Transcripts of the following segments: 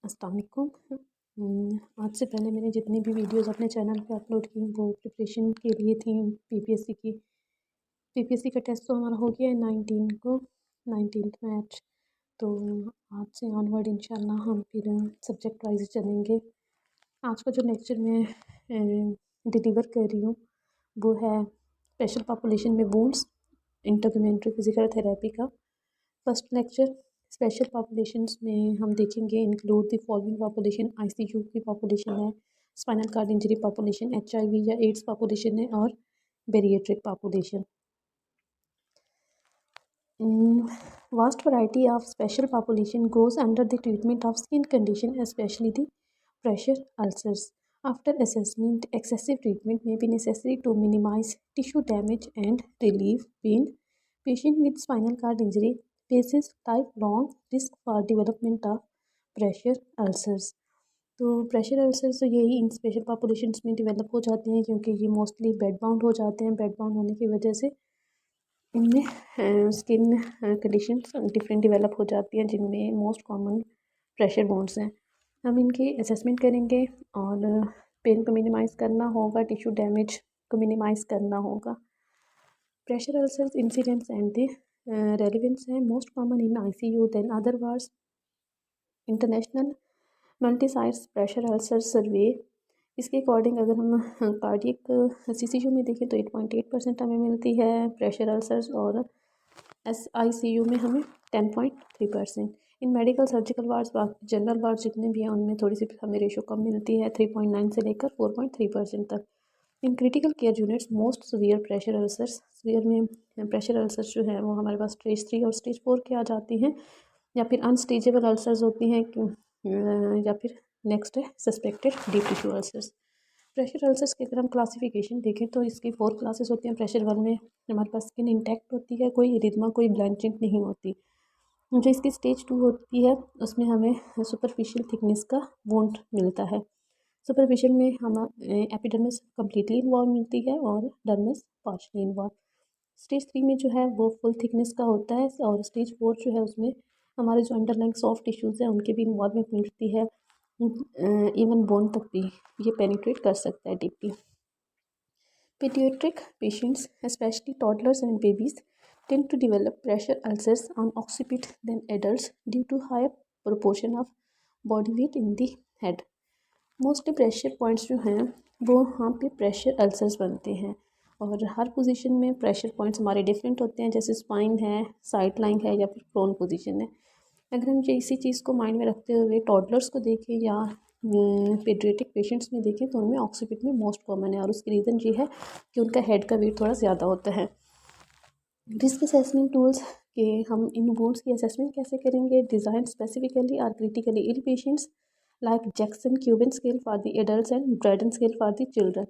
अस्सलाम वालेकुम। आज से पहले मैंने जितनी भी वीडियोस अपने चैनल पे अपलोड की वो प्रिपरेशन के लिए थी पीपीएससी की। पीपीएससी का टेस्ट तो हमारा हो गया है 19 को, 19th मैच। तो आज से ऑनवर्ड इंशाल्लाह हम फिर सब्जेक्ट वाइज चलेंगे। आज का जो लेक्चर मैं डिलीवर कर रही हूँ वो है स्पेशल पॉपुलेशन में वुंड्स, इंटरकम्युनिटी फिजिकल थेरेपी का फर्स्ट लेक्चर। स्पेशल पॉपुलेशंस में हम देखेंगे include the following population. ICU की पॉपुलेशन है, spinal cord injury population, HIV या एड्स पॉपुलेशन है और bariatric population. Vast variety of special population goes under the treatment of skin condition, especially the pressure ulcers. After assessment, excessive treatment may be necessary to minimize tissue damage and relieve pain. Patient with spinal cord injury faces lifelong risk for development of pressure ulcers. तो pressure ulcers तो यही इन special populations में develop हो जाते हैं क्योंकि ये mostly bed bound हो जाते हैं। बेड बाउंड होने की वजह से इनमें स्किन कंडीशंस डिफरेंट डेवलप हो जाती हैं, जिनमें मोस्ट कॉमन प्रेशर वुंड्स हैं। हम इनकी असेसमेंट करेंगे और पेन को मिनिमाइज़ करना होगा, टिश्यू डैमेज को मिनिमाइज़ करना होगा। Pressure ulcers incidents and the relevance है most common in ICU than other wards. International multi sites pressure ulcer survey, इसके अकॉर्डिंग अगर हम कार्डियक सीसीयू में देखें तो 8.8% हमें मिलती है प्रेशर अल्सर्स और एसआईसीयू में हमें 10.3%। इन मेडिकल सर्जिकल वार्ड्स बाकी जनरल वार्ड जितने भी हैं उनमें थोड़ी सी हमें रेशो कम मिलती है, 3.9 से लेकर 4.3% तक। In critical care units most severe pressure ulcers, severe में प्रेशर अल्सर्स जो है वो हमारे पास स्टेज 3 और स्टेज 4 के आ जाती हैं, या फिर अनस्टेजेबल अल्सर्स होती हैं या फिर नेक्स्ट है suspected deep tissue ulcers. Pressure ulcers की अगर हम क्लासिफिकेशन देखें तो इसकी 4 क्लासेस होती हैं। प्रेशर 1 में हमारे पास स्किन इंटैक्ट होती है, कोई इरिथमा कोई ब्लैंचिंग नहीं होती। जो इसकी स्टेज 2 होती है उसमें हमें सुपरफिशियल थिकनेस का वुंड मिलता है। सुपरफिशियल में हम एपिडर्मिस कम्प्लीटली इन्वॉल्व मिलती है और डर्मिस पार्शली इन्वॉल्व। स्टेज 3 में जो है वो फुल थिकनेस का होता है और स्टेज 4 जो है उसमें हमारे जो अंडरलाइंग सॉफ्ट टिश्यूज़ हैं उनकी भी इन्वॉल्वमेंट मिलती है, इवन बोन तक भी ये पेनिट्रेट कर सकता है deeply. Pediatric patients, especially toddlers and babies, tend to develop pressure ulcers on occiput than adults due to higher proportion of body weight in the head. Mostly pressure points जो हैं वो यहाँ पे प्रेशर अल्सर्स बनते हैं और हर position में pressure points हमारे डिफरेंट होते हैं, जैसे स्पाइन है, साइड लाइन है या फिर प्रोन पोजीशन है। अगर हम ये इसी चीज़ को माइंड में रखते हुए टॉडलर्स को देखें या पेडियाट्रिक पेशेंट्स में देखें तो उनमें ऑक्सीपिट में मोस्ट कॉमन है और उसकी रीज़न ये है कि उनका हेड का वेट थोड़ा ज़्यादा होता है। रिस्क असेसमेंट टूल्स के हम इन वुंड्स की असेसमेंट कैसे करेंगे? Design specifically are critically ill patients like Jackson Cubbin scale for the adults and Braden scale for the children.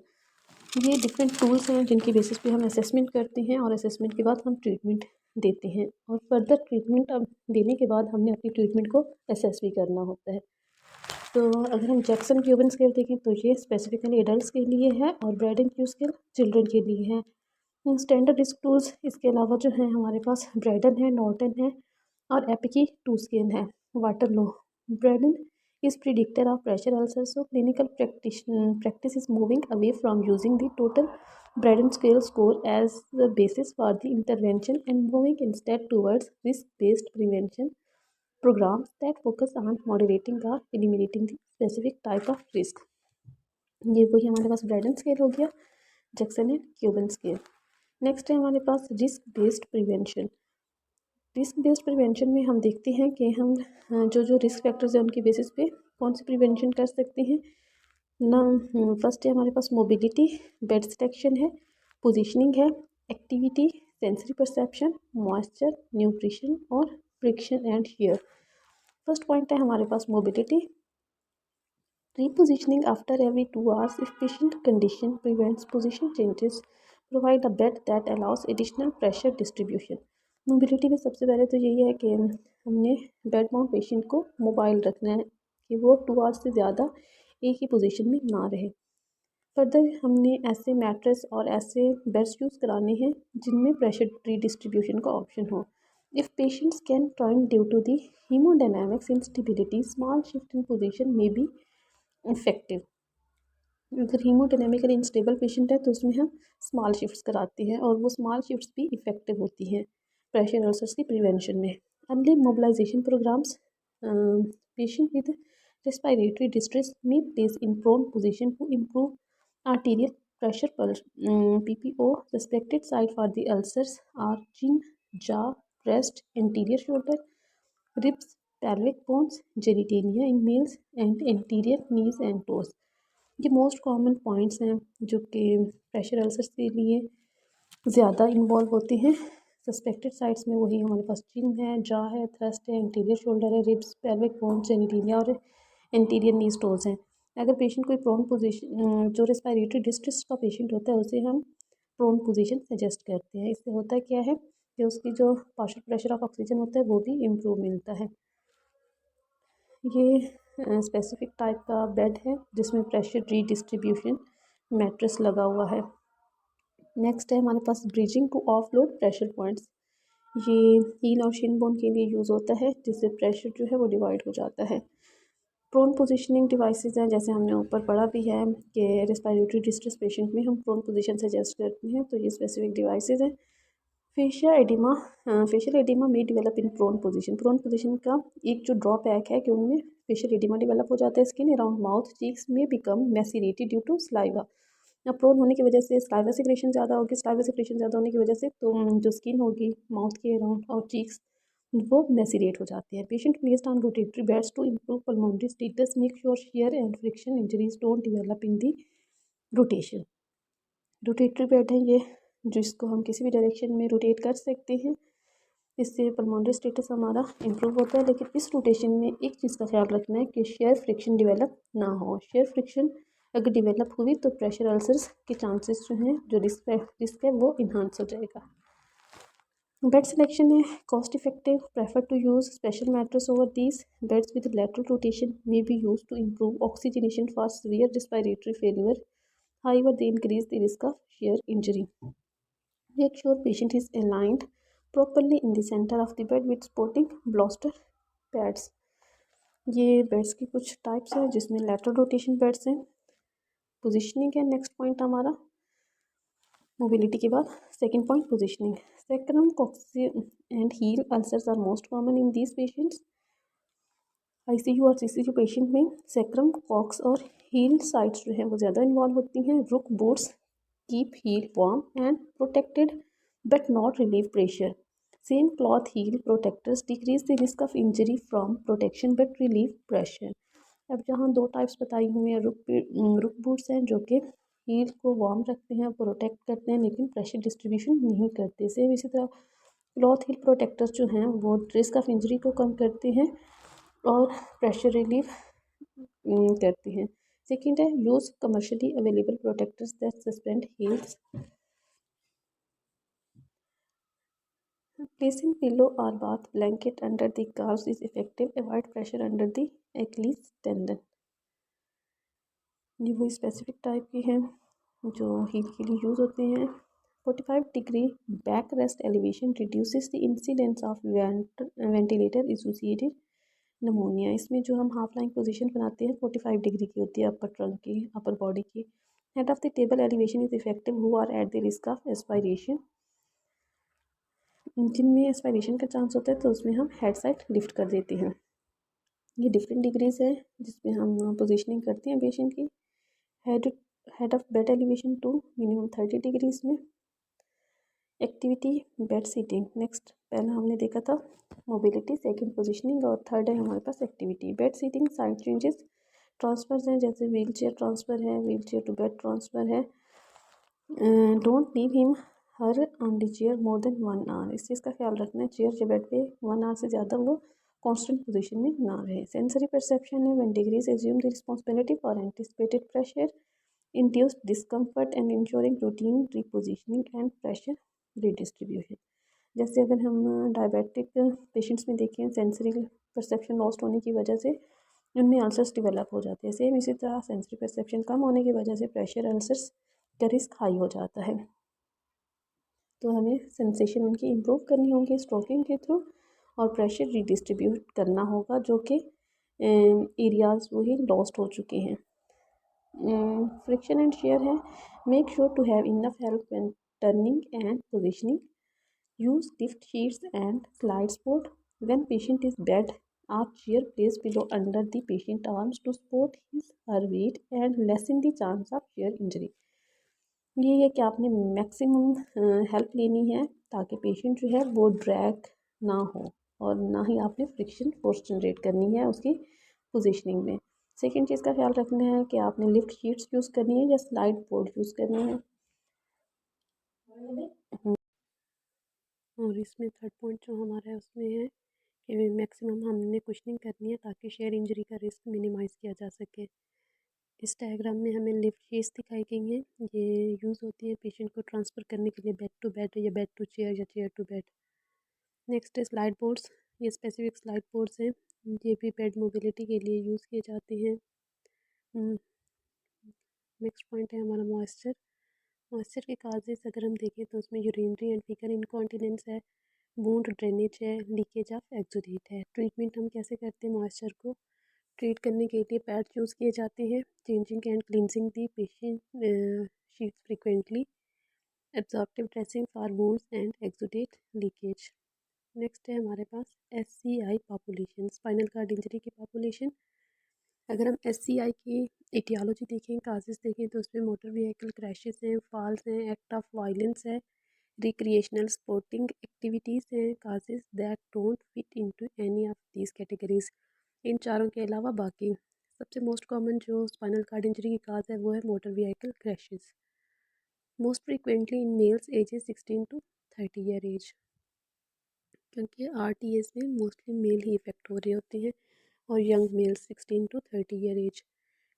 ये डिफरेंट टूल्स हैं जिनकी बेसिस पे हम असेसमेंट करते हैं और असेसमेंट के बाद हम ट्रीटमेंट देते हैं और फर्दर ट्रीटमेंट अब देने के बाद हमने अपनी ट्रीटमेंट को असेस भी करना होता है। तो अगर हम जैक्सन क्यूबिन स्केल देखें तो ये स्पेसिफिकली एडल्ट्स के लिए है और ब्राइडन क्यू स्केल चिल्ड्रन के लिए है। स्टैंडर्ड रिस्क टूल्स इसके अलावा जो है हमारे पास ब्राइडन है, नॉर्टन है और एपिकी 2 स्केल है। Waterloo Brydon is predictor of pressure ulcers, so clinical practice is moving away from using the total Braden scale score as the basis for the intervention and moving instead towards risk-based prevention programs that focus on moderating or eliminating the specific type of risk. ये वही हमारे पास Brydon scale हो गया, Jackson and Cubbin scale. Next है हमारे पास risk based prevention. Risk based prevention में हम देखते हैं कि हम जो रिस्क फैक्टर्स हैं उनकी बेसिस पे कौन सी प्रिवेंशन कर सकते हैं ना। फर्स्ट है हमारे पास मोबिलिटी, बेड सिलेक्शन है, पोजीशनिंग है, activity, sensory perception, moisture, nutrition और friction and shear. First point है हमारे पास mobility. Repositioning after every 2 hours if patient condition prevents position changes, provide a bed that allows additional pressure distribution. Mobility में सबसे पहले तो यही है कि हमने बेड माउंट पेशेंट को मोबाइल रखना है कि वो 2 आवर्स से ज़्यादा एक ही पोजीशन में ना रहे। फर्दर हमने ऐसे मैट्रेस और ऐसे बेड्स यूज़ कराने हैं जिनमें प्रेशर रीडिस्ट्रीब्यूशन का ऑप्शन हो। If patients can turn due to the hemodynamics instability, small shift in position may be effective. अगर हीमोडायनेमिकली इंस्टेबल पेशेंट है तो उसमें हम स्मॉल शिफ्ट्स कराते हैं और वो स्मॉल शिफ्ट्स भी इफ़ेक्टिव होती हैं प्रेशर अल्सर्स की प्रिवेंशन में। Early mobilization programs patient with respiratory distress में place in prone position to improve arterial pressure pulse. PPO suspected site for the ulcers are chin, jaw, breast, anterior shoulder, ribs, pelvic bones, genitalia in males and anterior knees and toes. ये most common points हैं जो कि pressure ulcers के लिए ज़्यादा involve होते हैं। Suspected sites में वही हमारे पास चिन है, जॉ है, थ्रस्ट है, इंटीरियर शोल्डर है, रिब्स, पेल्विक बोन, जेनिटेलिया और इंटीरियर नी स्टोर्स हैं। अगर पेशेंट कोई प्रोन पोजीशन जो रेस्पिरेटरी डिस्ट्रेस का पेशेंट होता है उसे हम प्रोन पोजीशन सजेस्ट करते हैं। इससे होता क्या है कि उसकी जो पार्शियल प्रेशर ऑफ ऑक्सीजन होता है वो भी इम्प्रूव मिलता है। ये स्पेसिफिक टाइप का बेड है जिसमें प्रेशर रीडिस्ट्रीब्यूशन मैट्रेस लगा हुआ है। नेक्स्ट है हमारे पास bridging to offload pressure points. ये हील और शिन बोन के लिए यूज़ होता है जिससे प्रेशर जो है वो डिवाइड हो जाता है। प्रोन पोजीशनिंग डिवाइसेस हैं जैसे हमने ऊपर पढ़ा भी है कि रेस्पिरेटरी डिस्ट्रेस पेशेंट में हम प्रोन पोजीशन सजेस्ट करते हैं, तो ये स्पेसिफिक डिवाइसेस हैं। फेशियल एडिमा में डेवलप इन प्रोन पोजीशन का एक जो ड्रॉबैक है कि उनमें फेशियल एडिमा डेवलप हो जाता है। स्किन अराउंड माउथ चीक्स में बिकम मैसिरेटेड ड्यू टू स्लाइवा। अब प्रोन होने की वजह से स्लाइवा सिक्रेशन ज़्यादा होगी, स्लाइवा सिक्रेशन ज़्यादा होने की वजह से तो जो स्किन होगी माउथ के अराउंड और चीक्स वो मैसिरेट हो जाते हैं। Patient placed on rotatory beds to improve pulmonary status, make sure shear and friction injuries don't develop in the rotation. Rotatory bed है ये जिसको हम किसी भी डायरेक्शन में रोटेट कर सकते हैं, इससे पल्मोनरी स्टेटस हमारा इम्प्रूव होता है। लेकिन इस रोटेशन में एक चीज़ का ख्याल रखना है कि शेयर फ्रिक्शन डेवलप ना हो। शेयर फ्रिक्शन अगर डेवलप हुई तो प्रेशर अल्सर्स के चांसेस जो हैं जो रिस्क है वो इन्हांस हो जाएगा। बेड सिलेक्शन है cost effective, prefer to use special mattress over these beds with lateral rotation may be used to improve oxygenation for severe respiratory failure, however they increase the risk of shear injury. Make sure patient is aligned properly in the center of the bed with supporting bolster pads. ये beds की कुछ types हैं जिसमें lateral rotation beds हैं। Positioning है next point हमारा mobility के बाद। Second point positioning. Sacrum coccygeal and heel ulcers are most common in these patients. ICU और सीसीयू पेशेंट में सैक्रम कॉक्स और हील साइट्स जो है वो ज़्यादा इन्वॉल्व होती हैं। रुक boards keep heel warm and protected but not relieve pressure. Same cloth heel protectors decrease the risk of injury from protection but relieve pressure. अब जहाँ दो टाइप्स बताई हुई हैं, रुक बूट्स हैं जो कि हील को वार्म रखते हैं, प्रोटेक्ट करते हैं लेकिन प्रेशर डिस्ट्रीब्यूशन नहीं करते। सेम इसी तरह क्लॉथ हील प्रोटेक्टर्स जो हैं वो रिस्क ऑफ इंजरी को कम करते हैं और प्रेशर रिलीफ करते हैं। सेकेंड है use commercially available protectors that suspend heels. Placing pillow or bath blanket under the calves is effective. Avoid pressure under the Achilles tendon. ये वही स्पेसिफिक टाइप की हैं जो हील के लिए यूज़ होते हैं। 45 degree back rest elevation reduces the incidence of ventilator associated pneumonia. इसमें जो हम हाफ लाइन पोजीशन बनाते हैं 45 डिग्री की होती है अपर ट्रंक की, अपर बॉडी की। Head of the table elevation is effective who are at the risk of aspiration. जिनमें एस्पायरेशन का चांस होता है तो उसमें हम हेड साइड लिफ्ट कर देते हैं। ये डिफरेंट डिग्रीज है जिसमें हम पोजीशनिंग करते हैं पेशेंट की। Head of bed elevation to minimum 30 degrees में। Activity bed sitting. नेक्स्ट पहला हमने देखा था मोबिलिटी, सेकंड पोजीशनिंग और थर्ड है हमारे पास activity. Bed sitting side changes transfers हैं जैसे व्हील चेयर ट्रांसफ़र है, wheelchair to bed transfer है। Don't leave him her on the chair more than 1 hour. इस चीज़ का ख्याल रखना है चेयर जो बेड पे 1 आवर से ज़्यादा वो कांस्टेंट पोजीशन में ना रहे। सेंसरी परसेप्शन है when degrees assume the responsibility for anticipated pressure, induced discomfort and ensuring routine repositioning and pressure redistribution। जैसे अगर हम डायबिटिक पेशेंट्स में देखें सेंसरी परसेप्शन लॉस्ट होने की वजह से उनमें अल्सर्स डेवलप हो जाते हैं। सेम इसी तरह सेंसरी परसेप्शन कम होने की वजह से प्रेशर अल्सर्स का रिस्क हाई हो जाता है। तो हमें सेंसेशन उनकी इम्प्रूव करनी होगी स्ट्रोकिंग के थ्रू, और प्रेशर रिडिस्ट्रीब्यूट करना होगा जो कि एरियाज वही लॉस्ट हो चुके हैं। फ्रिक्शन एंड शेयर है, make sure to have enough help when turning and positioning, use lift sheets and slide support when patient is bed, or chair placed below under the patient arms to support his her weight and lessen the chance of chair injury। ये है कि आपने maximum help लेनी है ताकि patient जो है वो ड्रैग ना हो, और ना ही आपने फ्रिक्शन फोर्स जनरेट करनी है उसकी पोजीशनिंग में। सेकंड चीज़ का ख्याल रखना है कि आपने लिफ्ट शीट्स यूज़ करनी है या स्लाइड बोर्ड यूज़ करनी है। और इसमें थर्ड पॉइंट जो हमारा है उसमें है कि मैक्सिमम हमने कुशनिंग करनी है ताकि शेयर इंजरी का रिस्क मिनिमाइज़ किया जा सके। इस डायग्राम में हमें लिफ्ट शीट्स दिखाई गई हैं, ये यूज़ होती है पेशेंट को ट्रांसफ़र करने के लिए बेड टू बेड या बेड टू चेयर या चेयर टू बेड। नेक्स्ट है स्लाइड बोर्ड्स, ये स्पेसिफिक स्लाइड बोर्ड्स हैं, ये भी बेड मोबिलिटी के लिए यूज़ किए जाते हैं। नेक्स्ट पॉइंट है हमारा मॉइस्चर। मॉइस्चर के काजेज़ अगर हम देखें तो उसमें यूरिनरी एंड फीकल इनकॉन्टिनेंस है, वूंड ड्रेनेज है, लीकेज ऑफ एक्सुडेट है। ट्रीटमेंट हम कैसे करते हैं मॉइस्चर को ट्रीट करने के लिए पैड्स यूज़ किए जाते हैं, changing and cleansing the patient sheets frequently, absorptive dressing for wounds and exudate leakage. Next है हमारे पास SCI population, spinal cord injury की पॉपुलेशन। अगर हम SCI की एटियोलॉजी देखें, काजेज़ देखें तो उसमें मोटर व्हीकल क्रैशेस हैं, फॉल्स हैं, एक्ट ऑफ वायलेंस है, रिक्रिएशनल स्पोर्टिंग एक्टिविटीज़ हैं, causes that don't fit into any of these categories. इन चारों के अलावा बाकी सबसे मोस्ट कॉमन जो स्पाइनल कार्ड इंजरी की काज है वो है motor vehicle crashes, most frequently in males ages 16 to 30 year age, क्योंकि RTS में मोस्टली मेल ही इफेक्ट हो रहे होते हैं और young mails 16 to 30 year age.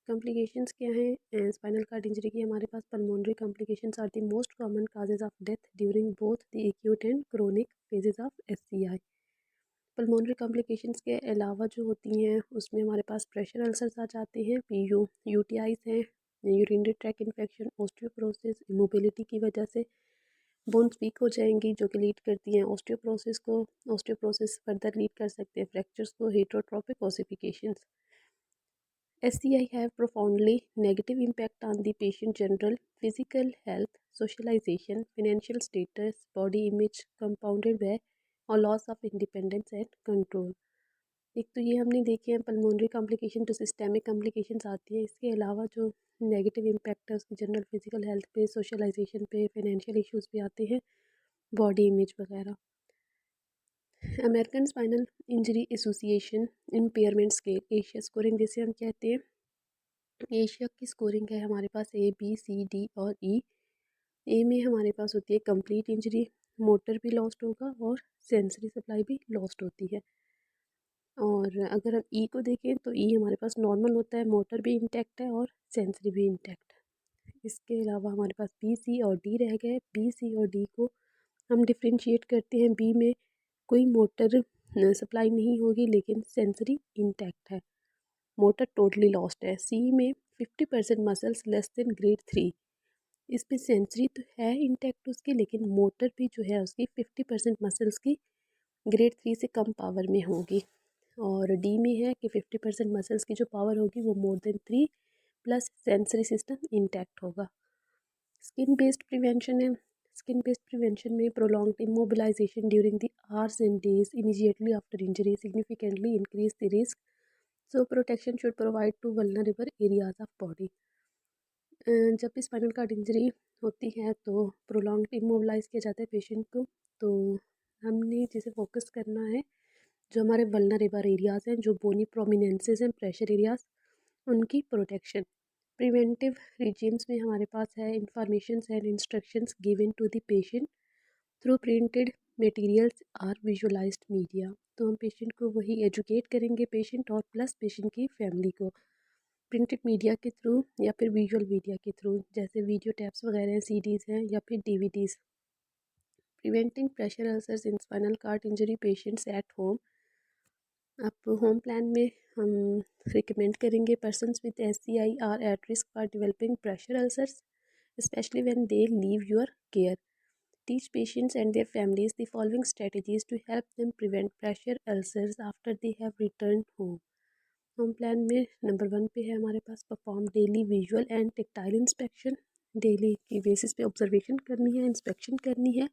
Complications क्या हैं स्पाइनल कार्ड इंजरी की? हमारे पास pulmonary complications are the most common causes of death during both the acute and chronic phases of SCI। Pulmonary complications के अलावा जो होती हैं उसमें हमारे पास प्रेशर अल्सर्स आ जाते हैं, PU, UTIs हैं, urinary track infection, osteoporosis, immobility की वजह से बोन्स वीक हो जाएंगी जो कि लीड करती हैं ऑस्टियोपोरोसिस को। ऑस्टियोपोरोसिस फर्दर लीड कर सकते हैं फ्रैक्चर्स को, heterotrophic ओसिफिकेशंस। SCI have profoundly negative impact on the patient general physical health, socialization, financial status, body image, compounded by और loss of independence and control. एक तो ये हमने देखी है पल्मोनरी कॉम्प्लिकेशन, जो सिस्टेमिक कॉम्प्लिकेशंस आती है, इसके अलावा जो नेगेटिव इम्पैक्ट है उसकी जनरल फिजिकल हेल्थ पे, सोशलाइजेशन पे, फाइनेंशियल इश्यूज भी आते हैं, बॉडी इमेज वगैरह। American spinal injury association impairment scale, Asia scoring जिसे हम कहते हैं, एशिया की स्कोरिंग है हमारे पास A B C D और ए में हमारे पास होती है कंप्लीट इंजरी, मोटर भी लॉस्ट होगा और सेंसरी सप्लाई भी लॉस्ट होती है। और अगर हम को देखें तो हमारे पास नॉर्मल होता है, मोटर भी इंटैक्ट है और सेंसरी भी इंटैक्ट है। इसके अलावा हमारे पास B C और D रह गए। B C और D को हम डिफ्रेंशिएट करते हैं, बी में कोई मोटर सप्लाई नहीं होगी लेकिन सेंसरी इंटैक्ट है, मोटर टोटली लॉस्ट है। सी में 50% मसल्स लेस देन ग्रेड 3, इसमें सेंसरी तो है इंटैक्ट उसकी लेकिन मोटर भी जो है उसकी 50% मसल्स की ग्रेड 3 से कम पावर में होगी। और डी में है कि 50% मसल्स की जो पावर होगी वो more than 3 plus sensory system intact होगा। स्किन बेस्ड प्रिवेंशन है, स्किन बेस्ड प्रिवेंशन में prolonged immobilization during the hours and days immediately after injury significantly increase the risk, so protection should provide to vulnerable areas of body. जब भी spinal cord injury होती है तो prolonged immobilise किया जाता है patient को, तो हमने जिसे फोकस करना है जो हमारे वल्नरेबल एरियाज़ हैं, जो बोनी प्रोमिनेंसेस हैं, प्रेशर एरियाज़, उनकी प्रोटेक्शन। प्रिवेंटिव रिजीम्स में हमारे पास है information and instructions given to the patient through printed materials or visualized media. तो हम पेशेंट को वही एजुकेट करेंगे, पेशेंट और प्लस पेशेंट की फैमिली को, प्रिंटेड मीडिया के थ्रू या फिर विजुअल मीडिया के थ्रू, जैसे वीडियो टैप्स वगैरह हैं, CDs हैं या फिर DVDs। Preventing pressure ulcers in spinal cord injury patients at home. अब होम प्लान में हम रिकमेंड करेंगे persons with SCI are at risk for developing pressure ulcers specially when they leave your care. teach patients and their families the following strategies to help them prevent pressure ulcers after they have returned home. Home plan में number 1 पे है हमारे पास perform daily visual and tactile inspection. Daily की basis पे observation करनी है, inspection करनी है।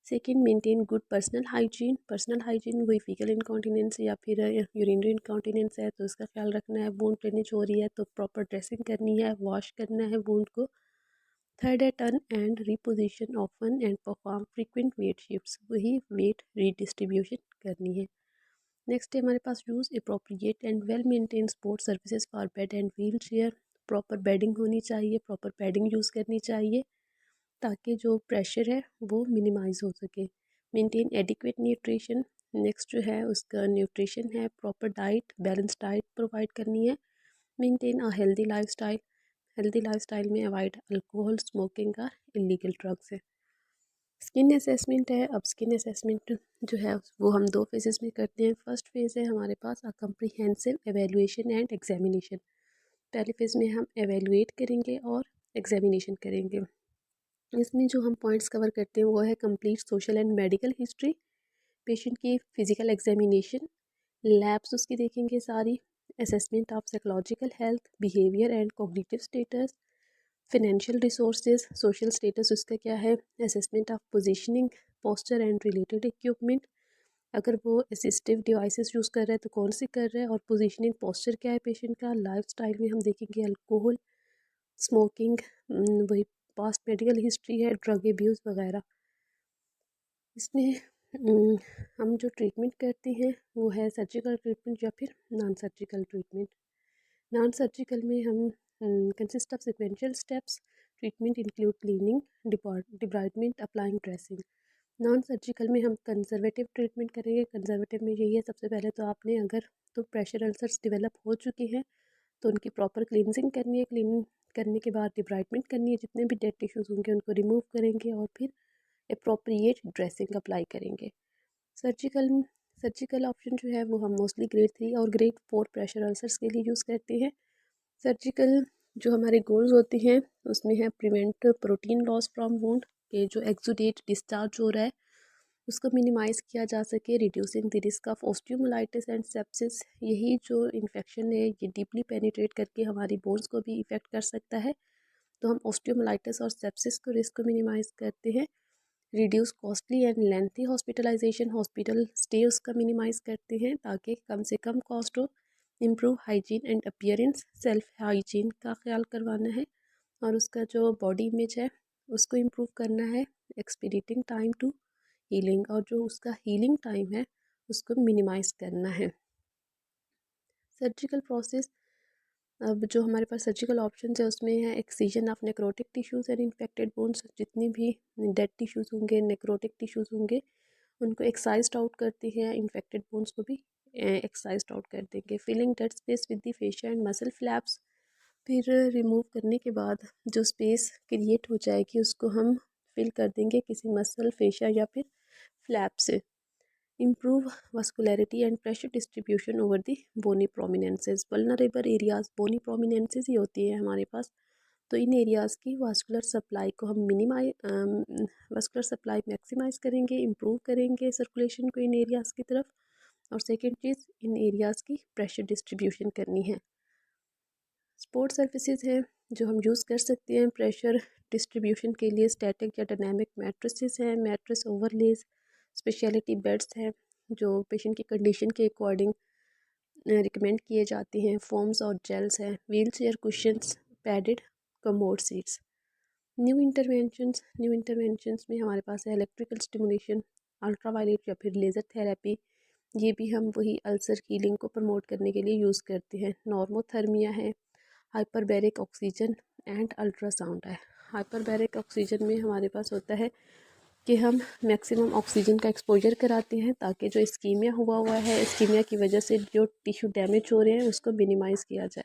Second, maintain good personal hygiene. Personal hygiene वही फीकल इनकॉन्टीनेंस या फिर यूरिनरी इनकॉन्टीनेंस है तो उसका ख्याल रखना है। वूंड ड्रेनेज हो रही है तो प्रॉपर ड्रेसिंग करनी है, वॉश करना है वूंड को। थर्ड है turn and reposition often and perform frequent weight shifts, वही वेट रीडिस्ट्रीब्यूशन करनी है। नेक्स्ट है हमारे पास use appropriate and well maintain support services for bed and wheelchair. Proper bedding होनी चाहिए, प्रॉपर पैडिंग यूज़ करनी चाहिए ताकि जो प्रेशर है वो मिनिमाइज हो सके। Maintain adequate nutrition. नेक्स्ट जो है उसका न्यूट्रिशन है, proper diet, balance diet provide करनी है। Maintain a healthy lifestyle. Healthy lifestyle में अवॉइड अल्कोहल, स्मोकिंग का इलीगल ड्रग्स है। स्किन असेसमेंट है। अब स्किन असेसमेंट जो है वो हम 2 फेजेस में करते हैं। फर्स्ट फेज़ है हमारे पास अ कम्प्रीहेंसिव एवेलुएशन एंड एग्जामिनेशन। पहले फेज़ में हम एवेलुएट करेंगे और एग्जामिनेशन करेंगे। इसमें जो हम पॉइंट्स कवर करते हैं वो है complete social and medical history, patient की फिजिकल एग्जामिनेशन, लैब्स उसकी देखेंगे सारी, assessment of psychological health, behaviour and cognitive status, financial resources, social status उसका क्या है, assessment of positioning, posture and related equipment, अगर वो असिस्टिव डिवाइसेस यूज़ कर रहा है तो कौन सी कर रहा है, और पोजीशनिंग पोस्चर क्या है पेशेंट का। लाइफस्टाइल में हम देखेंगे अल्कोहल, स्मोकिंग, वही पास्ट मेडिकल हिस्ट्री है, ड्रग एब्यूज़ वगैरह। इसमें हम जो ट्रीटमेंट करते हैं वो है सर्जिकल ट्रीटमेंट या फिर non surgical treatment. Non surgical में हम consist of sequential steps. Treatment include cleaning, debridement, applying dressing. Non surgical में हम कंजर्वेटिव ट्रीटमेंट करेंगे। कंजर्वेटिव में यही है, सबसे पहले तो आपने अगर तो प्रेशर अल्सर्स डेवलप हो चुके हैं तो उनकी प्रॉपर क्लींजिंग करनी है। क्लीन करने के बाद डिब्राइडमेंट करनी है, जितने भी डेड टिश्यूज़ होंगे उनको रिमूव करेंगे और फिर अप्रोप्रिएट ड्रेसिंग अप्लाई करेंगे। सर्जिकल सर्जिकल ऑप्शन जो है वो हम मोस्टली ग्रेड 3 और ग्रेड 4 प्रेशर अल्सर्स के लिए यूज़ करते हैं। सर्जिकल जो हमारे गोल्स होते हैं उसमें है prevent protein loss from wound, के जो एक्सुडेट डिस्चार्ज हो रहा है उसको मिनिमाइज़ किया जा सके। Reducing the risk of osteomyelitis and sepsis, यही जो इन्फेक्शन है ये डीपली पेनिट्रेट करके हमारी बोन्स को भी इफ़ेक्ट कर सकता है, तो हम ऑस्टियोमाइलिटिस और सेप्सिस को रिस्क को मिनिमाइज़ करते हैं। Reduce costly and lengthy hospitalization, hospital stay उसका मिनिमाइज़ करते हैं ताकि कम से कम कॉस्ट हो। Improve hygiene and appearance, self hygiene का ख्याल करवाना है और उसका जो बॉडी इमेज है उसको इम्प्रूव करना है। एक्सपीडिटिंग टाइम टू हीलिंग, और जो उसका हीलिंग टाइम है उसको मिनिमाइज़ करना है। सर्जिकल प्रोसेस, अब जो हमारे पास सर्जिकल ऑप्शन है उसमें है excision of necrotic tissues and infected bones. जितनी भी डेड टिश्यूज़ होंगे, नेक्रोटिक टिश्यूज़ होंगे उनको एक्साइज्ड आउट करते हैं, इन्फेक्टेड बोन्स को भी एक्साइज्ड आउट कर देंगे। Filling dead space with the fascia and muscle flaps, फिर रिमूव करने के बाद जो स्पेस क्रिएट हो जाएगी उसको हम फिल कर देंगे किसी मसल, फेशिया या फिर फ्लैप से। Improve vascularity and pressure distribution over the bony prominences. Vulnerable areas bony prominences ही होती है हमारे पास, तो इन एरियाज़ की वास्कुलर सप्लाई को हम वास्कुलर सप्लाई मैक्सिमाइज़ करेंगे, इम्प्रूव करेंगे सर्कुलेशन को इन एरियाज़ की तरफ। और सेकेंड चीज़, इन एरियाज़ की प्रेशर डिस्ट्रीब्यूशन करनी है। स्पोर्ट सर्विसेज हैं जो हम यूज़ कर सकते हैं प्रेशर डिस्ट्रीब्यूशन के लिए। स्टैटिक या डायनामिक मैट्रेसेस हैं, मैट्रेस ओवरलेज, स्पेशलिटी बेड्स हैं जो पेशेंट की कंडीशन के अकॉर्डिंग रिकमेंड किए जाते हैं। फोम्स और जेल्स हैं, wheel chair cushions, padded commode seats. New interventions में हमारे पास है इलेक्ट्रिकल स्टिमुलेशन, अल्ट्रावायलेट या फिर लेज़र थेरेपी। ये भी हम वही अल्सर हीलिंग को प्रमोट करने के लिए यूज़ करते हैं। नॉर्मोथर्मिया है, हाइपरबैरिक ऑक्सीजन एंड अल्ट्रासाउंड है। हाइपरबैरिक ऑक्सीजन में हमारे पास होता है कि हम मैक्सिमम ऑक्सीजन का एक्सपोजर कराते हैं ताकि जो इस्कीमिया हुआ है, इस्कीमिया की वजह से जो टिश्यू डैमेज हो रहे हैं उसको मिनिमाइज़ किया जाए।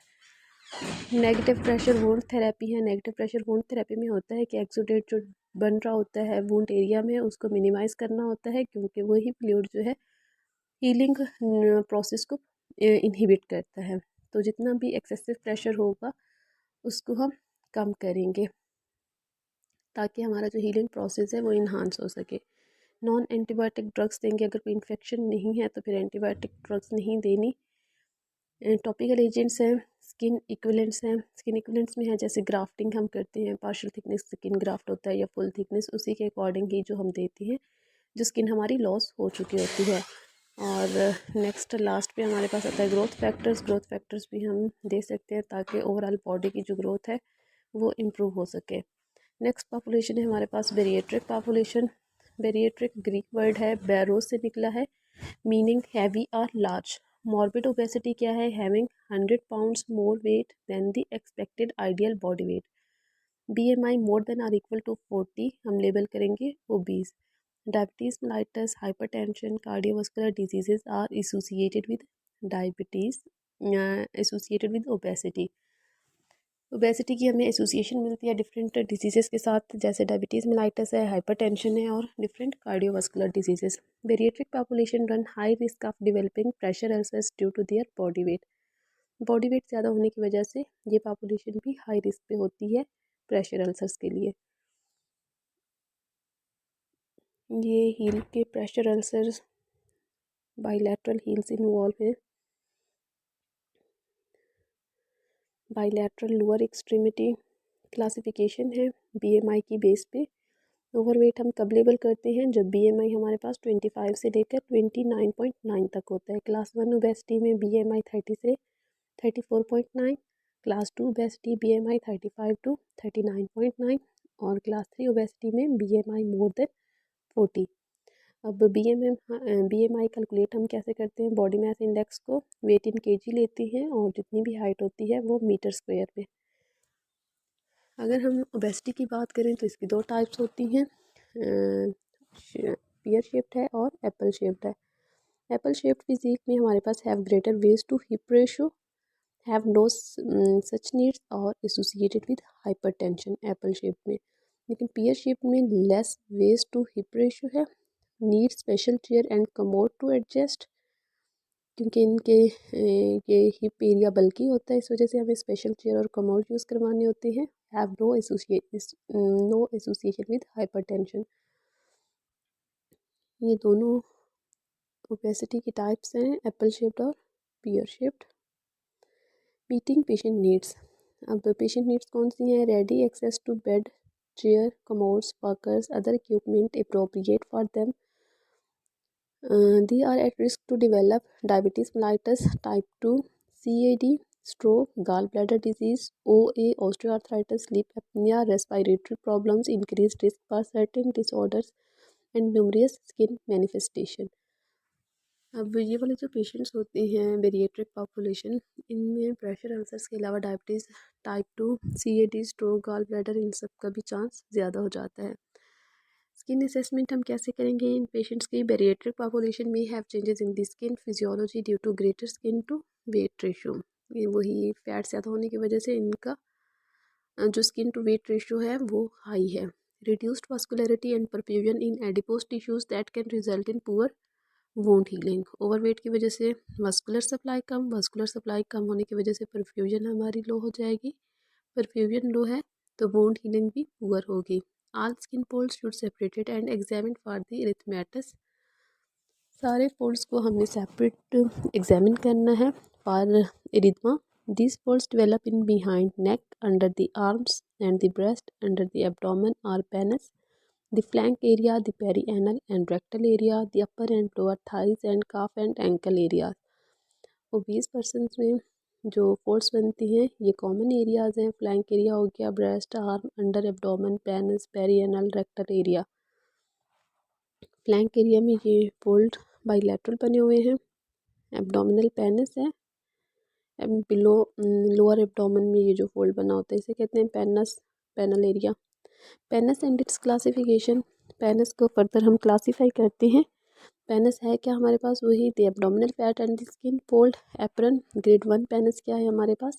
नेगेटिव प्रेशर वुंड थेरेपी है। नेगेटिव प्रेशर वुंड थेरेपी में होता है कि एक्सुडेट जो बन रहा होता है वुंड एरिया में उसको मिनिमाइज़ करना होता है, क्योंकि वही फ्लूइड जो है हीलिंग प्रोसेस को इनहिबिट करता है। तो जितना भी एक्सेसिव प्रेशर होगा उसको हम कम करेंगे। ताकि हमारा जो हीलिंग प्रोसेस है वो इन्हांस हो सके। नॉन एंटीबायोटिक ड्रग्स देंगे, अगर कोई इन्फेक्शन नहीं है तो फिर एंटीबायोटिक ड्रग्स नहीं देनी। टॉपिकल एजेंट्स हैं, स्किन इक्विलेंट्स हैं। स्किन इक्विलेंट्स में है जैसे ग्राफ्टिंग हम करते हैं, पार्शियल थिकनेस स्किन ग्राफ्ट होता है या फुल थिकनेस, उसी के अकॉर्डिंग ही जो हम देते हैं जो स्किन हमारी लॉस हो चुकी होती है। और नेक्स्ट लास्ट पे हमारे पास आता है ग्रोथ फैक्टर्स। ग्रोथ फैक्टर्स भी हम दे सकते हैं ताकि ओवरऑल बॉडी की जो ग्रोथ है वो इम्प्रूव हो सके। नेक्स्ट पॉपुलेशन है हमारे पास bariatric population. Bariatric Greek word है, बैरोस से निकला है, मीनिंग हैवी और लार्ज। मॉर्बिड ओबेसिटी क्या है? Having 100 pounds more weight than the expected ideal body weight. BMI more than or equal to 40 हम लेबल करेंगे obese. Diabetes mellitus, hypertension, cardiovascular diseases are associated with diabetes, associated with obesity. Obesity की हमें association मिलती है different disease के साथ, जैसे diabetes mellitus है, हाइपरटेंशन है और different cardiovascular diseases. Bariatric population run high risk of developing pressure ulcers due to their body weight. Body weight ज़्यादा होने की वजह से ये पॉपुलेशन भी हाई रिस्क पे होती है प्रेशर अल्सर्स के लिए। ये हील के pressure ulcers bilateral heels involve है। बाइलैटरल लोअर एक्सट्रीमिटी क्लासिफिकेशन है BMI की बेस पे। ओवरवेट हम कब लेबल करते हैं? जब BMI हमारे पास 25 से लेकर 29.9 तक होता है। क्लास 1 ओबेसिटी में BMI 30 से 34.9, क्लास 2 ओबेसिटी BMI 35 टू 39.9 और क्लास 3 ओबेसिटी में BMI मोर देन 40। अब BMI कैलकुलेट हम कैसे करते हैं? बॉडी मास इंडेक्स को वेट इन केजी लेते हैं और जितनी भी हाइट होती है वो मीटर स्क्वायर में। अगर हम ओबेसिटी की बात करें तो इसकी दो टाइप्स होती हैं, पियर शेप्ड है और एप्पल शेप्ड है। एप्पल शेप्ड फिजिक में हमारे पास have greater waist to hip ratio, have no such needs और associated with hypertension apple shape में। लेकिन पियर शेप में less waist to hip ratio है, need special chair and commode to adjust, क्योंकि इनके ये हिप एरिया बल्कि होता है, इस वजह से हमें स्पेशल चेयर और कमोड यूज़ करवाने होते हैं। Have no association with hypertension. ये दोनों ओबेसिटी की टाइप्स हैं, एप्पल शेप्ड और pear shaped. Meeting patient needs. अब पेशेंट नीड्स कौन सी हैं? Ready access to bed, chair, commodes, workers, other equipment appropriate for them. They are at risk to develop diabetes mellitus type 2, CAD, stroke, gallbladder disease, OA, osteoarthritis, sleep apnea, respiratory problems, increased risk for certain disorders and numerous skin manifestation. अब ये वाले जो patients होते हैं bariatric population, इनमें pressure ulcers के अलावा diabetes type 2, CAD, stroke, gall bladder, इन सब का भी चांस ज़्यादा हो जाता है। स्किन असेसमेंट हम कैसे करेंगे? इन पेशेंट्स की बेरिएट्रिक पॉपुलेशन में have changes in the skin physiology due to greater skin to weight ratio. ये वही फैट ज़्यादा होने की वजह से इनका जो स्किन टू वेट रेशियो है वो हाई है। Reduced vascularity and perfusion in adipose tissues that can result in poor wound healing. Overweight की वजह से वास्कुलर सप्लाई कम होने की वजह से परफ्यूजन हमारी लो हो जाएगी। परफ्यूजन लो है तो वोंट हीलिंग भी पुअर होगी। All skin folds should separated and examined for the erythematous। सारे फोल्ड्स को हमने सेपरेट एग्जामिन करना है for erythema. These folds develop in behind neck, under the arms and the breast, under the abdomen or penis, the flank area, the perianal and rectal area, the upper and lower thighs and calf and ankle areas। Obese persons में जो folds बनती हैं ये common areas हैं। Flank area हो गया, breast, arm, under abdomen, penis, perianal, rectal area. Flank area में ये फोल्ड बाइलैटरल बने हुए हैं। एब्डोमिनल पेनिस है, बिलो लोअर एब्डोमेन में ये जो फोल्ड बना होता है इसे कहते हैं pannus, panel area. Pannus and its classification. Pannus को फर्दर हम क्लासीफाई करते हैं। पेनिस है क्या हमारे पास? वही the abdominal fat and the skin fold apron. Grade 1 pannus क्या है हमारे पास?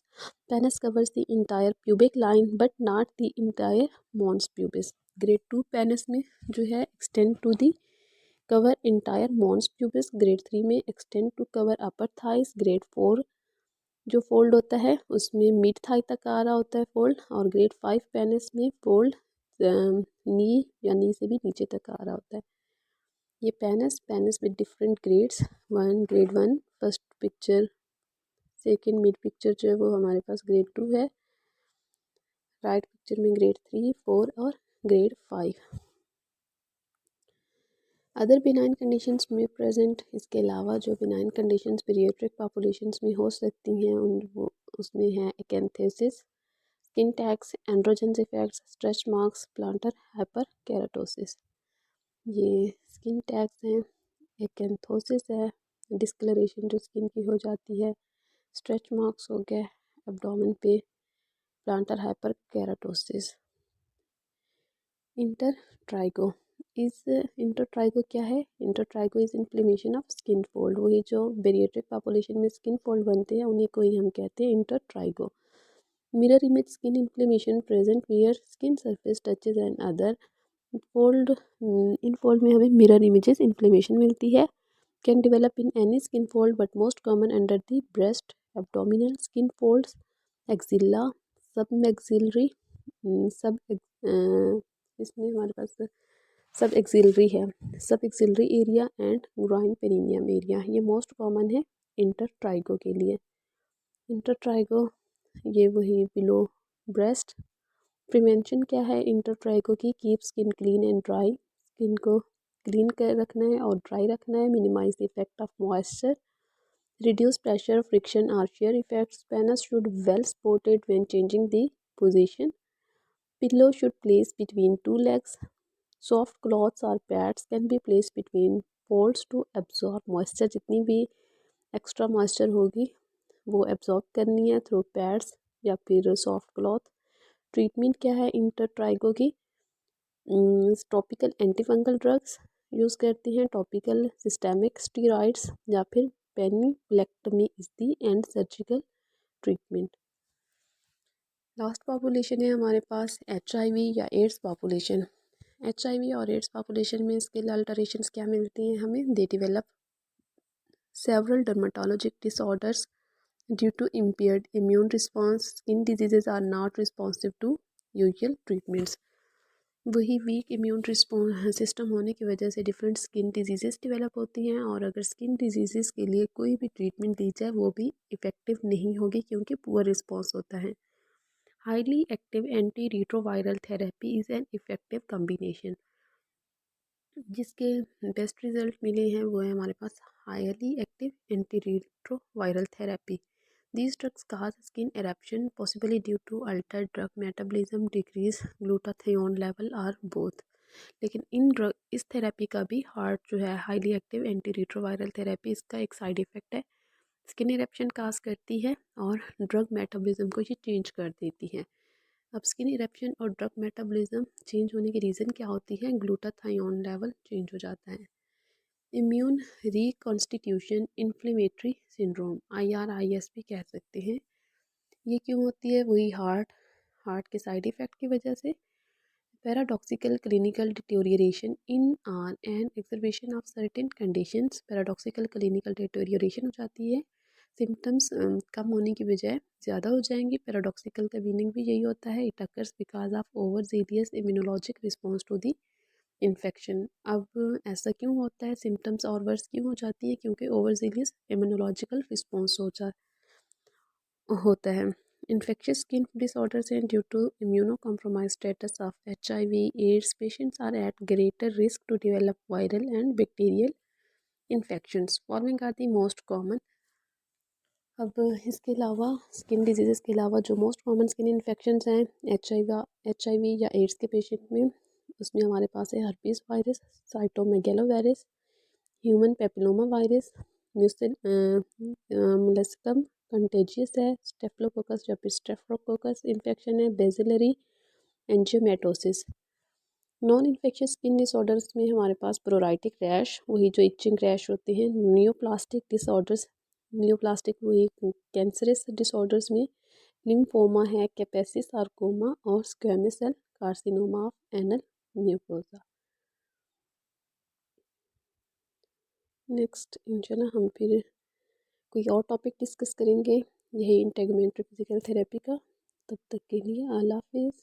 Pannus covers the entire pubic line but not the entire mons pubis. Grade 2 pannus में जो है extend to the cover entire mons pubis. Grade 3 में extend to cover upper thighs. Grade 4 जो fold होता है उसमें मिड थाई तक आ रहा होता है फोल्ड। और ग्रेड 5 पेनिस में फोल्ड नी या नी से भी नीचे तक आ रहा होता है। ये penis with different grades, grade 1 first picture, second mid picture जो है वो हमारे पास ग्रेड 2 है, राइट पिक्चर में ग्रेड 3, 4 और ग्रेड 5। अदर बिनाइन कंडीशंस में प्रेजेंट, इसके अलावा जो बिनाइन कंडीशंस पीडियाट्रिक पॉपुलेशंस में हो सकती हैं उसमें है acanthosis, skin tags, androgen effects, stretch marks, plantar hyperkeratosis. ये स्किन टैक्स हैं, एकेंथोसिस है, डिस्कलरेशन जो स्किन की हो जाती है, स्ट्रेच मार्क्स हो गया एब्डोमेन पे, plantar hyperkeratosis. Intertrigo intertrigo क्या है? Intertrigo is inflammation of skin fold. वही जो बेरिएट्रिक पॉपुलेशन में स्किन फोल्ड बनते हैं उन्हीं को ही हम कहते हैं intertrigo. Mirror image skin inflammation present where skin surface touches and other fold. इन फोल्ड में हमें मिरर इमेजेस इन्फ्लेमेशन मिलती है। Can develop in any skin fold but most common under the breast, abdominal skin folds, axilla, सब maxillary, सब इसमें हमारे पास सब एक्सिलरी है, सब axillary area and groin perineum area. ये मोस्ट कॉमन है इंटरट्राइगो के लिए। इंटरट्राइगो ये वही बिलो ब्रेस्ट। प्रिवेंशन क्या है इंटरट्राइगो की? Keep skin clean and dry, skin को क्लीन कर रखना है और ड्राई रखना है। Minimize the effect of moisture, reduce pressure, friction और shear effects. Penis should well supported when changing the position. Pillow should place between two legs. Soft cloths or pads can be placed between folds to absorb moisture. जितनी भी extra moisture होगी वो absorb करनी है through pads या फिर soft cloth. Treatment क्या है इंटरट्राइगो की? टॉपिकल एंटीफंगल ड्रग्स यूज़ करती हैं, टॉपिकल सिस्टेमिक स्टीरॉइड्स या फिर panniculectomy is the end surgical treatment. Last population है हमारे पास HIV या एड्स पॉपुलेशन। HIV और एड्स पॉपुलेशन में स्किन अल्टरेशंस क्या मिलती हैं हमें? They develop several dermatologic disorders due to impaired immune response, skin diseases are not responsive to usual treatments. वही वीक इम्यून रिस्पॉन्स सिस्टम होने की वजह से डिफरेंट स्किन डिजीज़ेस डेवलप होती हैं और अगर स्किन डिजीज़ेस के लिए कोई भी ट्रीटमेंट दी जाए वो भी इफ़ेक्टिव नहीं होगी क्योंकि पुअर रिस्पॉन्स होता है। Highly active anti retroviral therapy is an effective combination. जिसके बेस्ट रिजल्ट मिले हैं वो है हमारे पास highly active anti retroviral therapy. These drugs cause skin eruption possibly due to altered drug metabolism, decrease glutathione level or both. लेकिन इस therapy का भी हार्ट जो है highly active anti retroviral therapy, इसका एक साइड इफ़ेक्ट है, स्किन इरप्शन काज करती है और ड्रग मेटाबॉलिज्म को ये चेंज कर देती है। अब स्किन इरप्शन और ड्रग मेटाबॉलिज्म चेंज होने की रीज़न क्या होती है? ग्लूटाथायोन लेवल चेंज हो जाता है। Immune reconstitution inflammatory syndrome, IRIS भी कह सकते हैं। ये क्यों होती है? वही हार्ट के साइड इफ़ेक्ट की वजह से। Paradoxical clinical deterioration in are and exacerbation of certain conditions. Paradoxical clinical deterioration हो जाती है, सिम्टम्स कम होने की बजाय ज़्यादा हो जाएंगी। पैराडॉक्सिकल का मीनिंग भी यही होता है, it occurs because of over zealous immunologic response to the infection. अब ऐसा क्यों होता है? सिम्टम्स और वर्स क्यों हो जाती है? क्योंकि ओवर जीलियस इम्यूनोलॉजिकल रिस्पॉन्स होता है। Infectious skin disorders and due to immunocompromised status of HIV, AIDS patients are at greater risk to develop viral and bacterial infections. Following are the most common. अब इसके अलावा skin disease के अलावा जो most common skin infections हैं HIV या AIDS के patient में, उसमें हमारे पास है herpes virus, cytomegalovirus, human papilloma virus, molluscum contagiosum है, स्टेफलोकोकस या फिर स्टेफलोकोकस इन्फेक्शन है, bacillary angiomatosis. Non infectious skin disorders में हमारे पास प्रोराइटिक रैश, वही जो इचिंग रैश होते हैं, नियोप्लास्टिक डिसऑर्डर्स, नियोप्लास्टिक वही कैंसरस डिसऑर्डर्स में लिम्फोमा है, कैपेसिस सार्कोमा और squamous cell carcinoma of anal mucosa. Next इंशाल्लाह हम फिर कोई और टॉपिक डिस्कस करेंगे, यही इंटेगुमेंटरी फिजिकल थेरेपी का। तब तक के लिए अल्लाह हाफिज़।